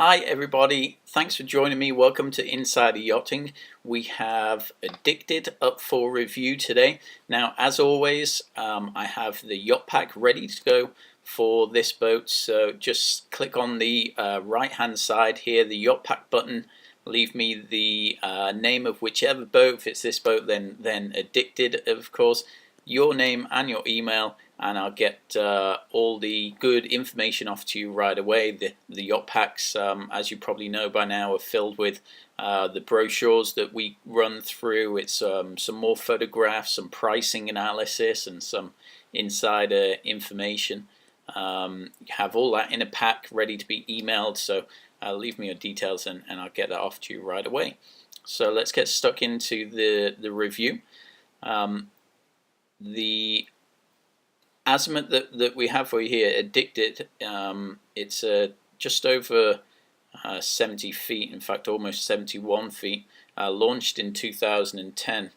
Hi everybody, thanks for joining me. Welcome to Insider Yachting. We have Addicted up for review today. Now, as always, I have the yacht pack ready to go for this boat. So just click on the right hand side here, the yacht pack button. Leave me the name of whichever boat. If it's this boat, then Addicted, of course. Your name and your email, and I'll get all the good information off to you right away. The yacht packs, as you probably know by now, are filled with the brochures that we run through. It's some more photographs, some pricing analysis, and some insider information. You have all that in a pack ready to be emailed, so leave me your details and I'll get that off to you right away. So let's get stuck into the review. The azimuth that we have for you here, Addicted, it's just over 70 feet, in fact almost 71 feet, launched in 2010.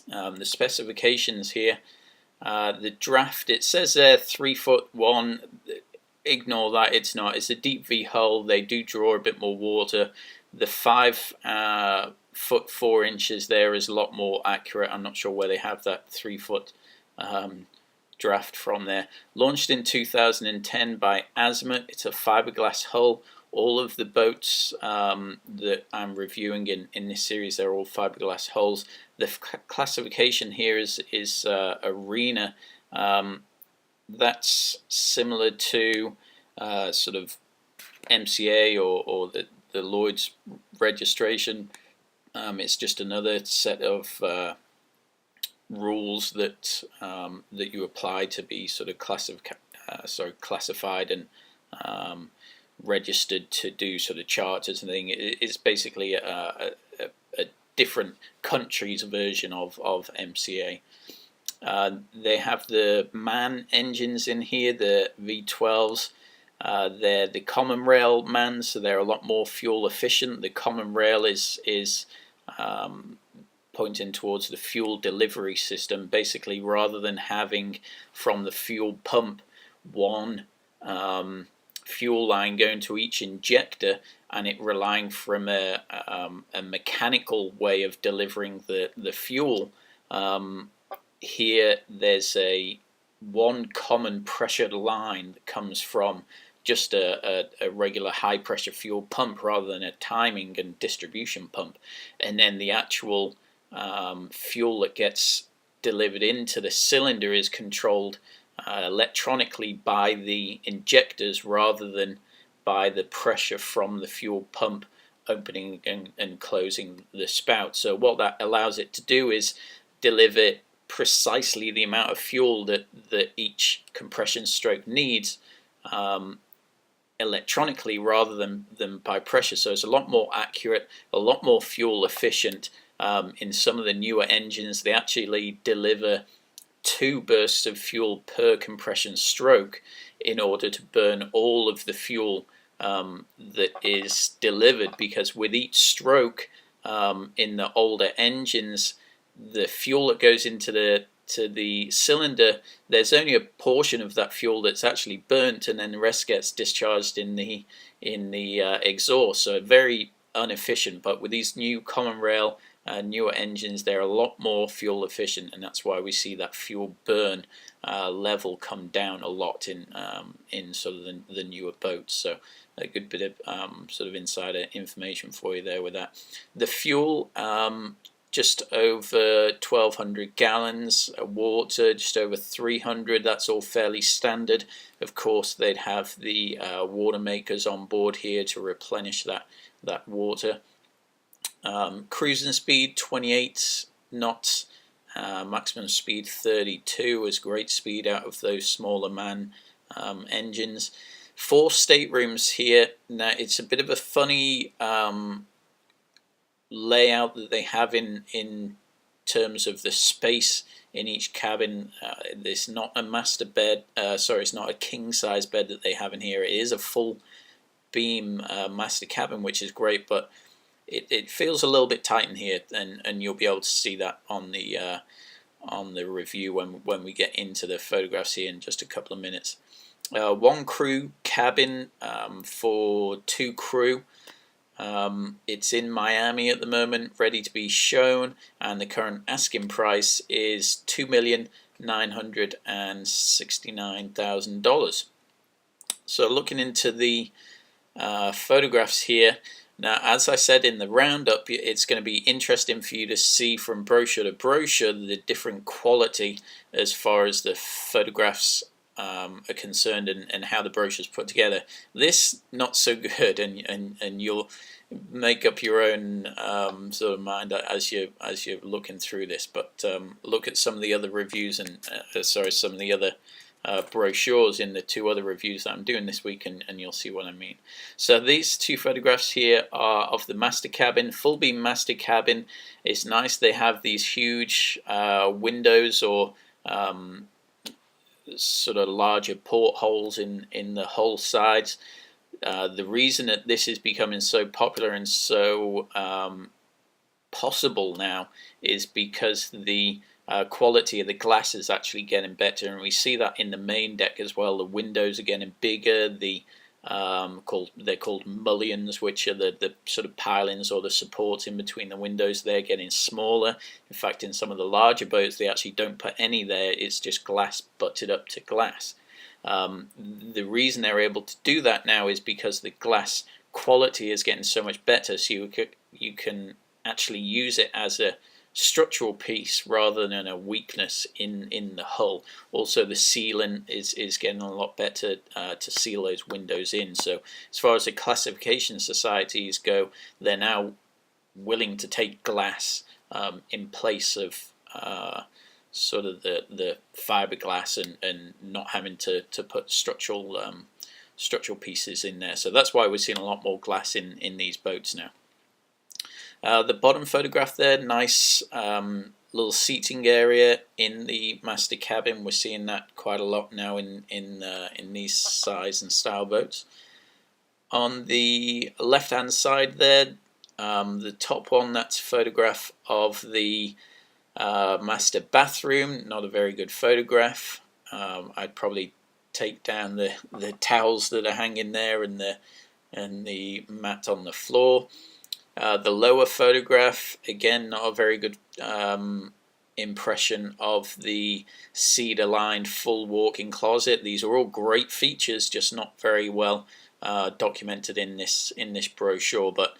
The specifications here, the draft, it says there 3'1". Ignore that, it's not. It's a deep V hull. They do draw a bit more water. The 5'4" there is a lot more accurate. I'm not sure where they have that 3-foot draft from there. Launched in 2010 by Azimuth. It's a fiberglass hull. All of the boats that I'm reviewing in this series, they're all fiberglass hulls. The classification here is Arena. That's similar to sort of MCA or the Lloyd's registration. It's just another set of rules that that you apply to be sort of classified and registered to do sort of charters and things. It's basically a different country's version of MCA. They have the MAN engines in here, the V12s. They're the common rail MAN, so they're a lot more fuel efficient. The common rail is pointing towards the fuel delivery system. Basically, rather than having from the fuel pump one fuel line going to each injector and it relying from a mechanical way of delivering the fuel, here there's one common pressured line that comes from just a regular high pressure fuel pump rather than a timing and distribution pump, and then the actual fuel that gets delivered into the cylinder is controlled electronically by the injectors rather than by the pressure from the fuel pump opening and closing the spout. So what that allows it to do is deliver precisely the amount of fuel that each compression stroke needs electronically rather than by pressure. So it's a lot more accurate, a lot more fuel efficient. In some of the newer engines, they actually deliver 2 bursts of fuel per compression stroke in order to burn all of the fuel that is delivered, because with each stroke in the older engines, the fuel that goes into the cylinder, there's only a portion of that fuel that's actually burnt, and then the rest gets discharged in the exhaust. So very inefficient. But with these new common rail newer engines, they're a lot more fuel efficient, and that's why we see that fuel burn level come down a lot in sort of the newer boats. So a good bit of sort of insider information for you there with that. The fuel, just over 1,200 gallons. Water, just over 300. That's all fairly standard. Of course, they'd have the water makers on board here to replenish that water. Cruising speed 28 knots. Maximum speed 32 is great speed out of those smaller MAN engines. 4 staterooms here. Now it's a bit of a funny layout that they have in terms of the space in each cabin. It's not a master bed, it's not a king size bed that they have in here. It is a full beam master cabin, which is great, but it feels a little bit tight in here, and you'll be able to see that on the review when we get into the photographs here in just a couple of minutes. 1 crew cabin for 2 crew. It's in Miami at the moment, ready to be shown, and the current asking price is $2,969,000. So looking into the photographs here. Now, as I said in the roundup, it's going to be interesting for you to see from brochure to brochure the different quality as far as the photographs are concerned, and how the brochure's put together. This not so good, and you'll make up your own sort of mind as you're looking through this. But look at some of the other reviews and some of the other brochures in the 2 other reviews that I'm doing this week, and you'll see what I mean. So these 2 photographs here are of the master cabin, full beam master cabin. It's nice. They have these huge windows, or sort of larger portholes in the hull sides. The reason that this is becoming so popular and so possible now is because the quality of the glass is actually getting better, and we see that in the main deck as well. The windows are getting bigger. They're called mullions, which are the sort of pilings or the supports in between the windows. They're getting smaller. In fact, in some of the larger boats, they actually don't put any there. It's just glass butted up to glass. The reason they're able to do that now is because the glass quality is getting so much better, so you can actually use it as a structural piece rather than a weakness in the hull. Also, the sealing is getting a lot better to seal those windows in. So as far as the classification societies go, they're now willing to take glass in place of sort of the fiberglass, and not having to put structural pieces in there. So that's why we're seeing a lot more glass in these boats now. The bottom photograph there, nice little seating area in the master cabin. We're seeing that quite a lot now in these size and style boats. On the left hand side there, the top one, that's a photograph of the master bathroom. Not a very good photograph. I'd probably take down the towels that are hanging there, and the mat on the floor. The lower photograph, again, not a very good impression of the cedar-lined full walk-in closet. These are all great features, just not very well documented in this brochure. But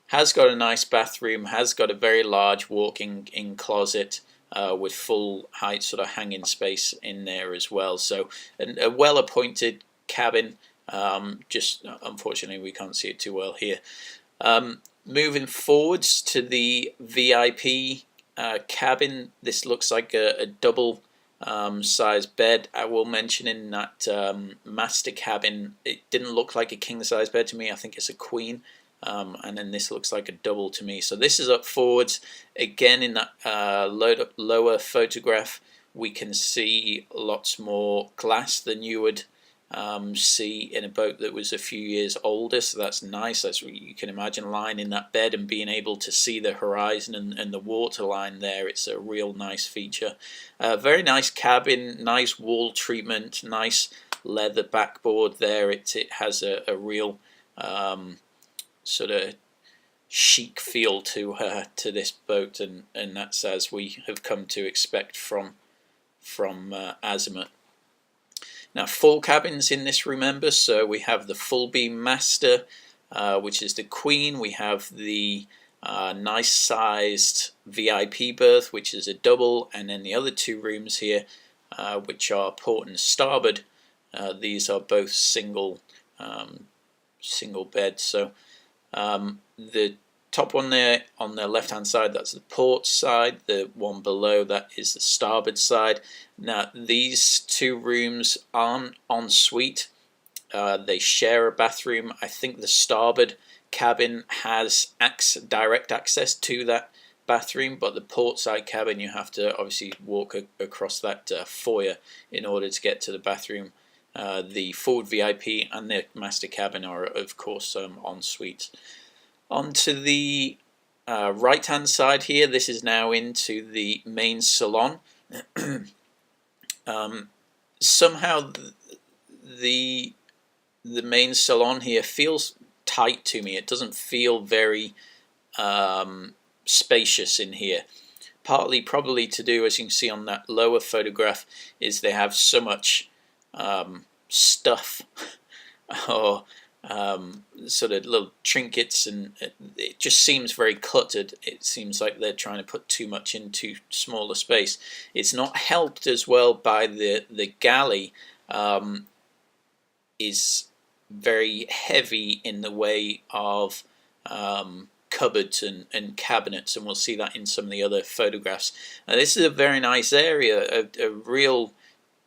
has got a nice bathroom, has got a very large walk-in closet with full height sort of hanging space in there as well. So a well-appointed cabin. Just unfortunately we can't see it too well here. Moving forwards to the VIP cabin, this looks like a double size bed. I will mention in that master cabin, it didn't look like a king size bed to me. I think it's a queen, and then this looks like a double to me. So this is up forwards. Again, in that lower photograph, we can see lots more glass than you would see in a boat that was a few years older. So that's nice. That's what you can imagine, lying in that bed and being able to see the horizon and the water line there. It's a real nice feature. Very nice cabin, nice wall treatment, nice leather backboard there. It has a real sort of chic feel to this boat, and that's as we have come to expect from Azimuth. Now, 4 cabins in this, remember. So we have the full beam master, which is the queen. We have the nice sized VIP berth, which is a double, and then the other 2 rooms here, which are port and starboard. These are both single beds. So the top one there on the left hand side, that's the port side. The one below that is the starboard side. Now, these 2 rooms aren't en suite. They share a bathroom. I think the starboard cabin has direct access to that bathroom, but the port side cabin, you have to obviously walk across that foyer in order to get to the bathroom. The forward VIP and the master cabin are, of course, en suite. Onto the right hand side here, this is now into the main salon. Somehow the the main salon here feels tight to me. It doesn't feel very spacious in here. Partly probably to do, as you can see on that lower photograph, is they have so much stuff or sort of little trinkets, and it just seems very cluttered. It seems like they're trying to put too much into smaller space. It's not helped as well by the galley is very heavy in the way of cupboards and cabinets, and we'll see that in some of the other photographs. This is a very nice area, a real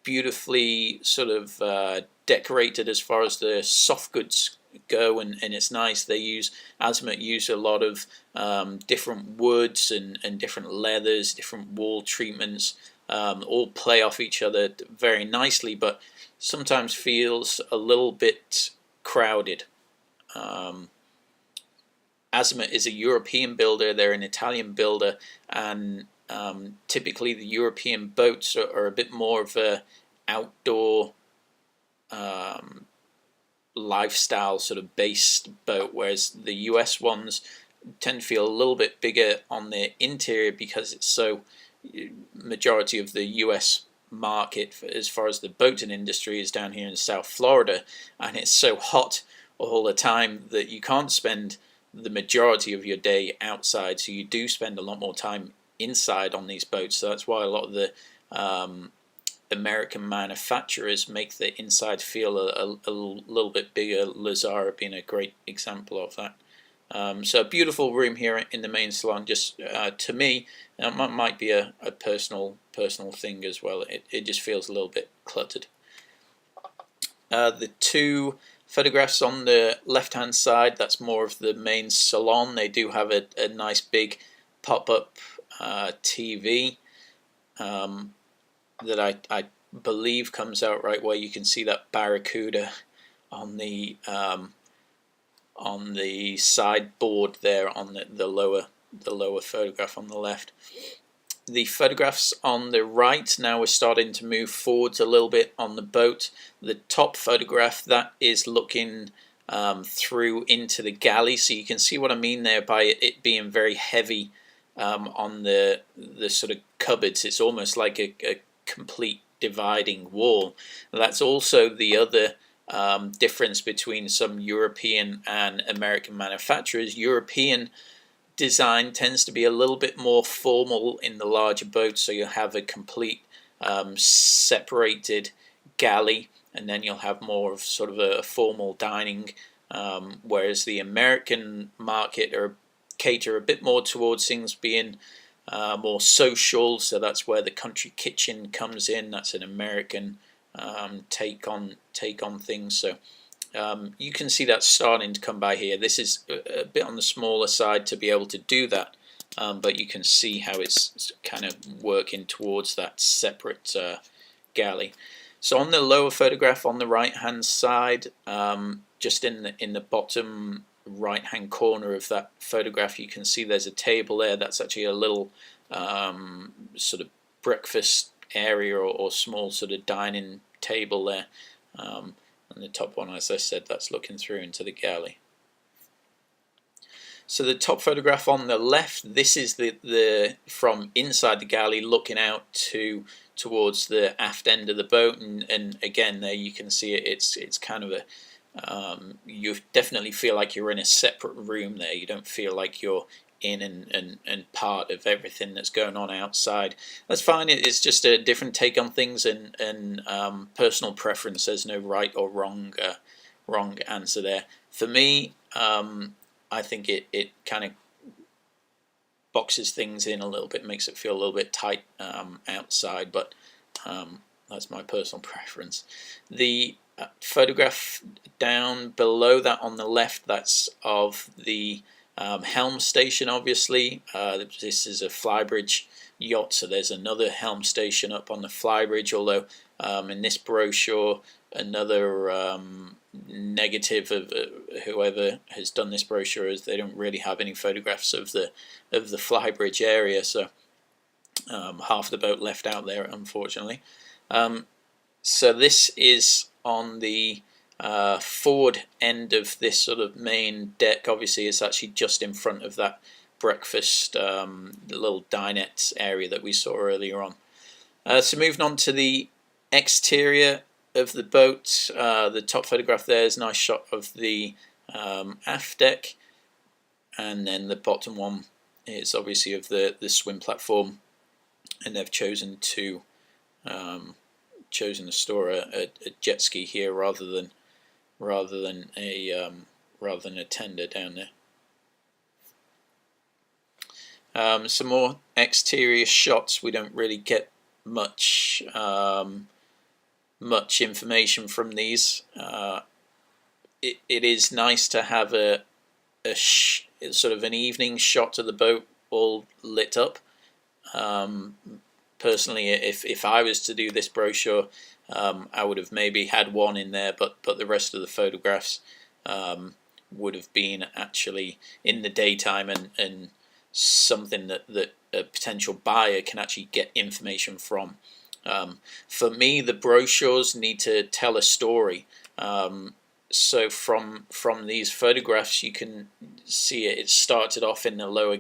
beautifully sort of decorated as far as the soft goods go, and it's nice. They use, Azimuth use a lot of different woods and different leathers, different wall treatments, all play off each other very nicely, but sometimes feels a little bit crowded. Azimuth is a European builder, they're an Italian builder, and typically the European boats are a bit more of a outdoor lifestyle sort of based boat, whereas the US ones tend to feel a little bit bigger on the interior because it's so, majority of the US market as far as the boating industry is down here in South Florida, and it's so hot all the time that you can't spend the majority of your day outside, so you do spend a lot more time inside on these boats. So that's why a lot of the American manufacturers make the inside feel a little bit bigger, Lazara being a great example of that. So a beautiful room here in the main salon. Just to me, it might be a personal thing as well. It just feels a little bit cluttered. The two photographs on the left hand side, that's more of the main salon. They do have a nice big pop-up TV that I believe comes out right where you can see that barracuda on the sideboard there on the lower photograph on the left. The photographs on the right, now we're starting to move forwards a little bit on the boat. The top photograph, that is looking through into the galley, so you can see what I mean there by it being very heavy on the sort of cupboards. It's almost like a complete dividing wall. That's also the other difference between some European and American manufacturers. European design tends to be a little bit more formal in the larger boats, so you'll have a complete separated galley, and then you'll have more of sort of a formal dining, whereas the American market cater a bit more towards things being more social, so that's where the country kitchen comes in. That's an American take on things. So you can see that starting to come by here. This is a bit on the smaller side to be able to do that, but you can see how it's kind of working towards that separate galley. So on the lower photograph on the right hand side, just in the bottom right hand corner of that photograph, you can see there's a table there. That's actually a little sort of breakfast area or small sort of dining table there. And the top one, as I said, that's looking through into the galley. So the top photograph on the left, this is the from inside the galley looking out towards the aft end of the boat, and again there you can see it's kind of a you definitely feel like you're in a separate room there. You don't feel like you're in and part of everything that's going on outside. That's fine. It's just a different take on things, and personal preference. There's no right or wrong answer there. For me, I think it kind of boxes things in a little bit, makes it feel a little bit tight outside, but that's my personal preference. The photograph down below that on the left, that's of the helm station. Obviously this is a flybridge yacht, so there's another helm station up on the flybridge, although in this brochure, another negative of whoever has done this brochure is they don't really have any photographs of the flybridge area, so half the boat left out there, unfortunately. So this is on the forward end of this sort of main deck. Obviously, it's actually just in front of that breakfast, the little dinette area that we saw earlier on. So moving on to the exterior of the boat, the top photograph there is a nice shot of the aft deck, and then the bottom one is obviously of the swim platform, and they've chosen to store a jet ski here rather than a tender down there. Some more exterior shots. We don't really get much information from these. It is nice to have a sort of an evening shot of the boat all lit up. Personally, if I was to do this brochure, I would have maybe had one in there, but the rest of the photographs would have been actually in the daytime and something that a potential buyer can actually get information from. For me, the brochures need to tell a story. So from these photographs, you can see it started off in the lower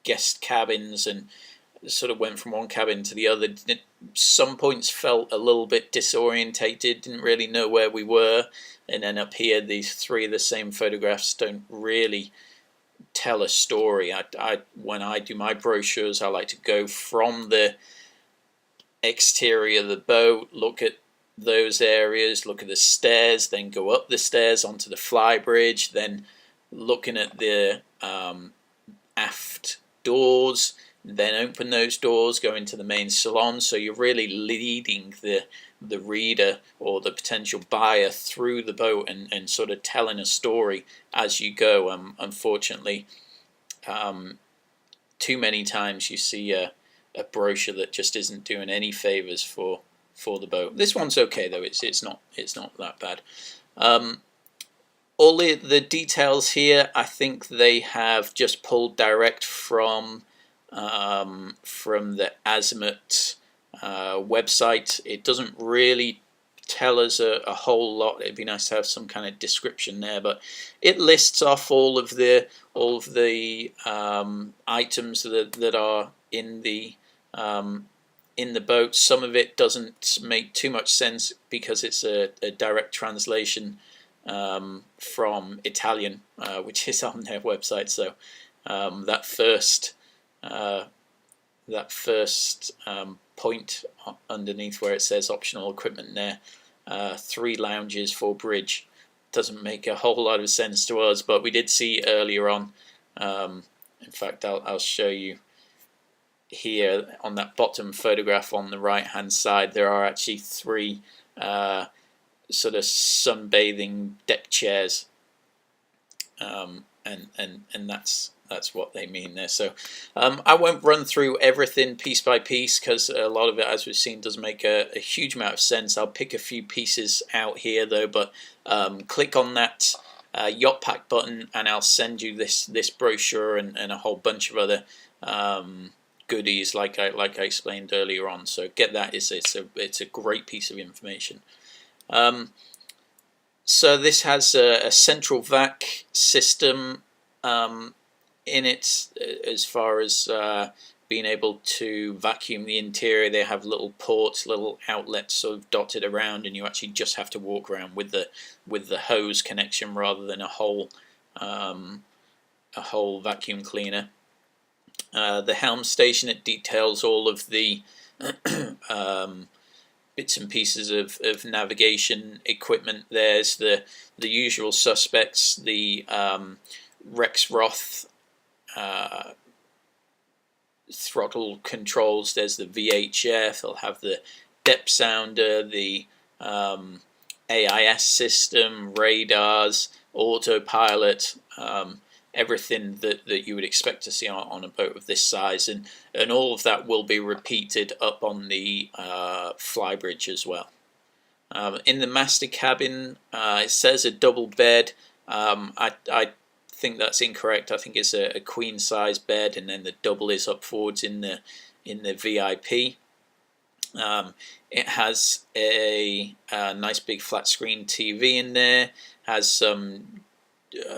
guest cabins and sort of went from one cabin to the other. Some points felt a little bit disorientated, didn't really know where we were, and then up here these three of the same photographs don't really tell a story. When I do my brochures, I like to go from the exterior of the boat, look at those areas, look at the stairs, then go up the stairs onto the flybridge, then looking at the aft doors, then open those doors, go into the main salon. So you're really leading the reader or the potential buyer through the boat and sort of telling a story as you go. Unfortunately, too many times you see a brochure that just isn't doing any favors for the boat. This one's okay though. It's not that bad. All the details here, I think they have just pulled direct from the Azimuth website. It doesn't really tell us a whole lot. It'd be nice to have some kind of description there, but it lists off all of the items that are in the boat. Some of it doesn't make too much sense because it's a direct translation from Italian, which is on their website. So that first point underneath where it says optional equipment there, 3 lounges for bridge, doesn't make a whole lot of sense to us, but we did see earlier on, in fact I'll show you here on that bottom photograph on the right hand side, there are actually 3 sort of sunbathing deck chairs, and that's what they mean there. So I won't run through everything piece by piece because a lot of it, as we've seen, doesn't make a huge amount of sense. I'll pick a few pieces out here though, but click on that Yacht Pack button and I'll send you this brochure and a whole bunch of other goodies like I explained earlier on. So get that. It's a great piece of information. So this has a central vac system in it, as far as being able to vacuum the interior. They have little ports, little outlets sort of dotted around, and you actually just have to walk around with the hose connection rather than a whole vacuum cleaner. The helm station, it details all of the bits and pieces of navigation equipment. There's the usual suspects, the Rexroth throttle controls. There's the VHF. They'll have the depth sounder, the AIS system, radars, autopilot, everything that you would expect to see on a boat of this size, and all of that will be repeated up on the flybridge as well. In the master cabin, it says a double bed. I think that's incorrect. I think it's a queen size bed, and then the double is up forwards in the VIP. It has a nice big flat screen TV in there, has some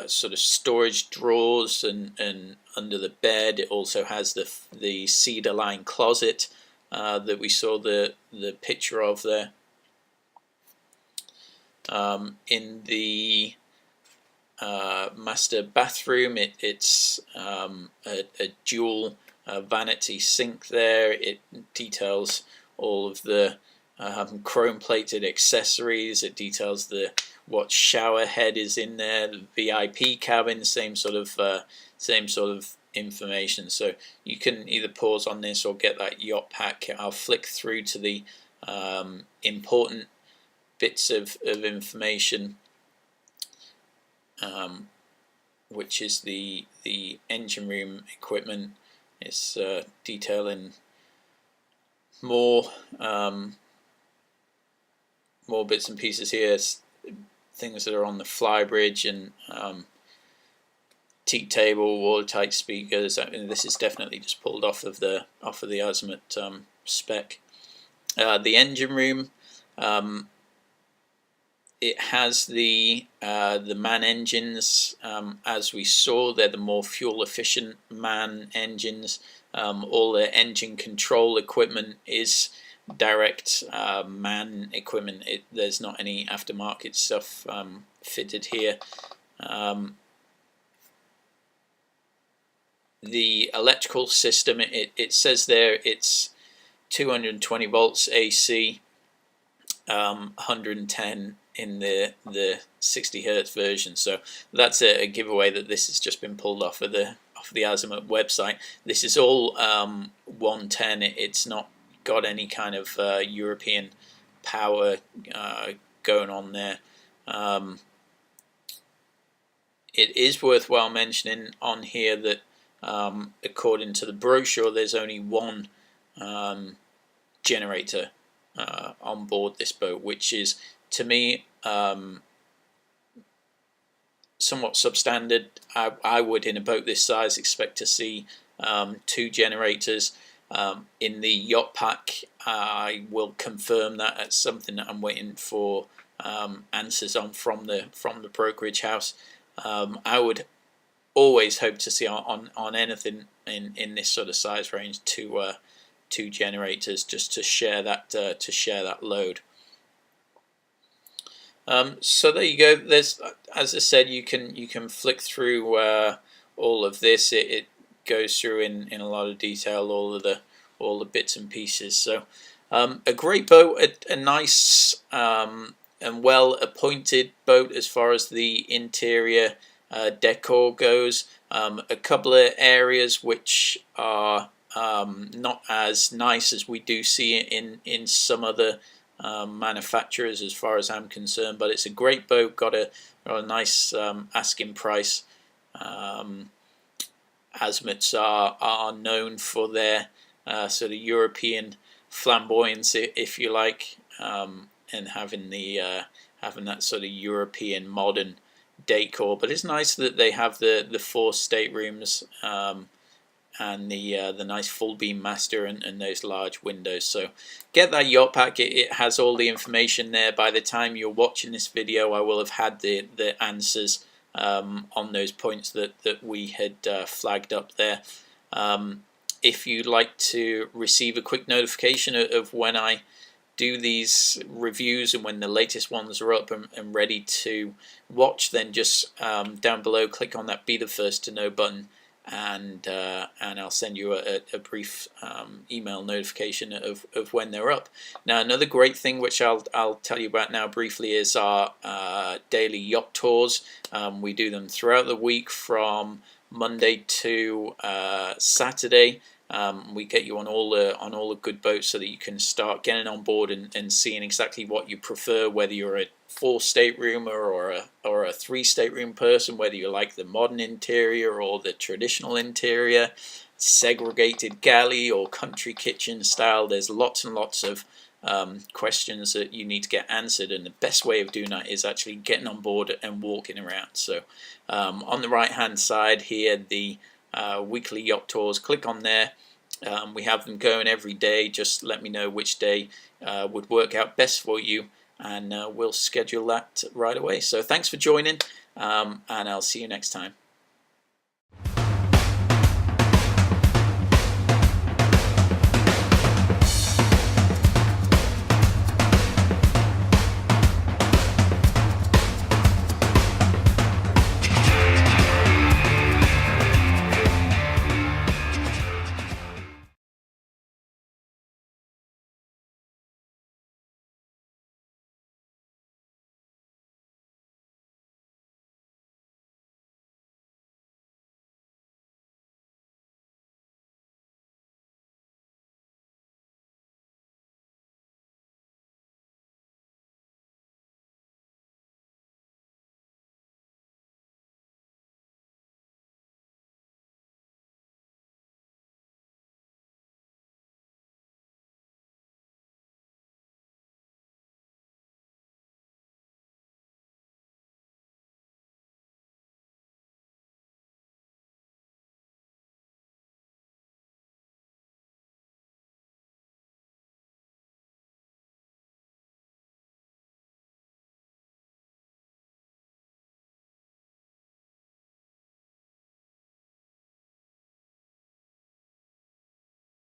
sort of storage drawers and under the bed. It also has the cedar lined closet that we saw the picture of there. In the master bathroom, it's a dual vanity sink there. It details all of the chrome plated accessories. It details what shower head is in there, the VIP cabin, same sort of information. So you can either pause on this or get that yacht pack. I'll flick through to the important bits of information, which is the engine room equipment. It's detailing more bits and pieces here, things that are on the flybridge and teak table, watertight speakers. I mean, this is definitely just pulled off of the Azimuth spec. The engine room, it has the MAN engines. As we saw, they're the more fuel efficient MAN engines. All the engine control equipment is direct MAN equipment. There's not any aftermarket stuff fitted here. The electrical system, it says there it's 220 volts AC, 110 in the 60 hertz version. So that's a giveaway that this has just been pulled off of the Azimuth website. This is all 110. It's not got any kind of European power going on there. It is worthwhile mentioning on here that according to the brochure, there's only one generator on board this boat, which is, to me, somewhat substandard. I would, in a boat this size, expect to see 2 generators. In the yacht pack, I will confirm that. It's something that I'm waiting for answers on from the brokerage house. I would always hope to see on anything in this sort of size range 2 generators, just to share that load. So there you go. There's, as I said, you can flick through all of this. It goes through in a lot of detail all the bits and pieces. So a great boat, a nice and well appointed boat as far as the interior decor goes. A couple of areas which are not as nice as we do see in some other manufacturers, as far as I'm concerned, but it's a great boat. Got a nice asking price. Azimuths are known for their sort of European flamboyance, if you like, and having that sort of European modern decor. But it's nice that they have the 4 staterooms and the nice full beam master and those large windows. So get that yacht pack. It has all the information there. By the time you're watching this video, I will have had the answers on those points that we had flagged up there. If you'd like to receive a quick notification of when I do these reviews and when the latest ones are up and ready to watch, then just down below click on that be the first to know button, and I'll send you a brief email notification of when they're up. Now, another great thing which I'll tell you about now briefly is our daily yacht tours. We do them throughout the week from Monday to Saturday. We get you on all the good boats so that you can start getting on board and seeing exactly what you prefer, whether you're a 4 stateroom or a 3 stateroom person, whether you like the modern interior or the traditional interior, segregated galley or country kitchen style. There's lots and lots of questions that you need to get answered, and the best way of doing that is actually getting on board and walking around. So on the right hand side here, the weekly yacht tours, click on there. We have them going every day. Just let me know which day would work out best for you, and we'll schedule that right away. So thanks for joining, and I'll see you next time.